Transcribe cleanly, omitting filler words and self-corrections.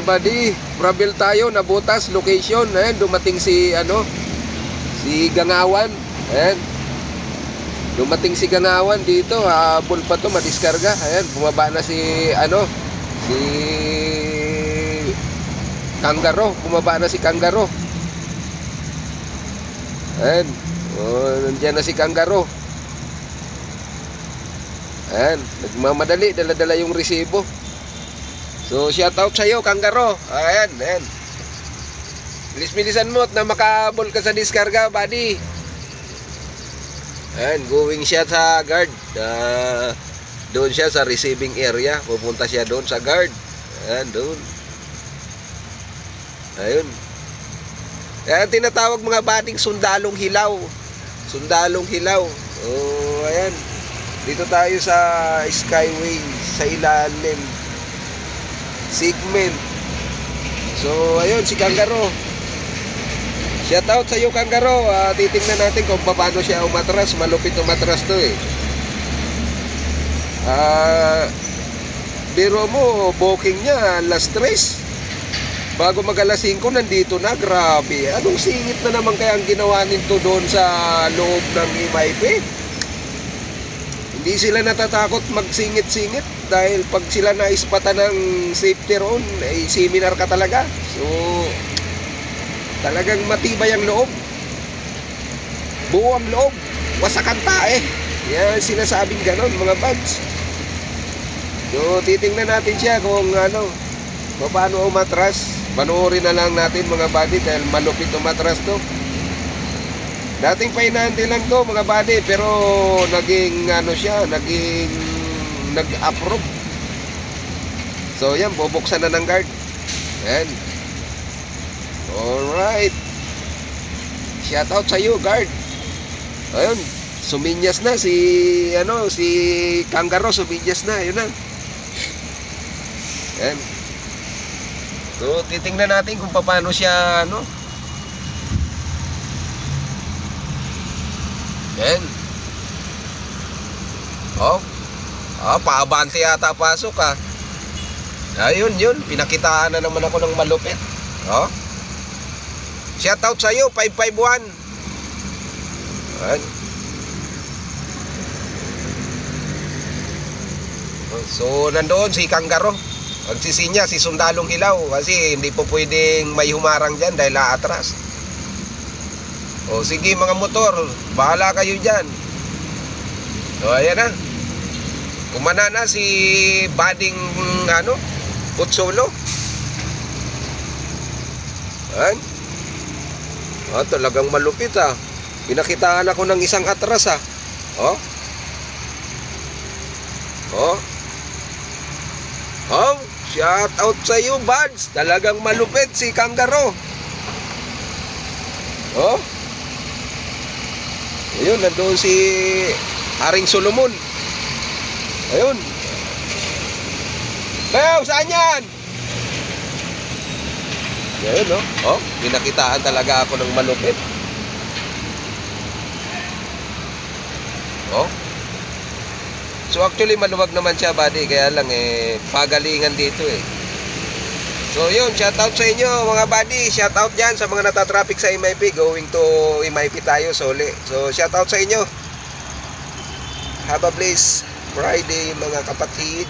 mga buddy, travel tayo, nabutas, location. Ayan, dumating si si Gangawan. Ayan. Dumating si Gangawan dito, habol pa to, madiskarga. Ayan, bumaba na si si Kanggaro, bumaba na si Kanggaro. Ayan. Nandiyan na si Kanggaro. Ayan, nagmamadali, dala-dala yung resibo. So, shout out sa'yo, Kanggaro. Ayan, ayan. Bilis-bilisan mo at na makahabol ka sa diskarga, buddy. Ayan, going siya sa guard. Doon siya sa receiving area. Pupunta siya doon sa guard. Ayan, doon. Ayun. Ayan, tinatawag mga buddy, sundalong hilaw. Sundalong hilaw. Oh, ayan. Dito tayo sa Skyway, sa ilalim. Segment. So, ayun, si Kanggaro. Shout out sa iyo, Kanggaro. Titingnan natin kung paano siya umatras. Malupit umatras to eh. Biro mo, booking niya alas 3. Bago mag alas 5, nandito na. Grabe. Anong singit na naman kaya ang ginawa nito doon sa loob ng MIP? Hindi sila natatakot magsingit-singit dahil pag sila naispatan ng safety roon, ay seminar ka talaga. So, talagang matibay ang loob. Buo ang loob. Wasakan tae. Yan sinasabing ganon mga buds. So, titingnan natin siya kung paano umatras. Panoorin na lang natin mga buddy dahil malupit umatras to. Dating painante lang to mga buddy, pero naging nag-approve. So yan, bubuksan na ng guard. Yan. Alright. Shout out sa iyo, guard. Ayun, suminyas na si Kanggaro, suminyas na, yun na. Yan. So titingnan natin kung paano siya Yan. Paabante yata pasok Ayun, pinakitaan na naman ako ng malupit. Shout out sa'yo, 551. Yan. So, nandoon si Kanggaro. Ang sisinya, si Sundalong Hilaw. Kasi hindi po pwedeng may humarang dyan dahil aatras. O sige mga motor, bahala kayo dyan. So ayan na. Kumana na si Bading Putsolo. Ayan. Talagang malupit Pinakitaan ako ng isang atras shout out sa iyo, buds. Talagang malupit si Kanggaro. Ayun, nandoon si Haring Solomon. Ayun. Leo, saan yan? Ayun, pinakitaan talaga ako ng malupit. So actually maluwag naman siya, buddy. Kaya lang pagalingan dito So yun, shout out sa inyo mga buddy. Shout out dyan sa mga natatraffic sa MIP. Going to MIP tayo, Sole. So shout out sa inyo. Have a blessed Friday mga kapatid.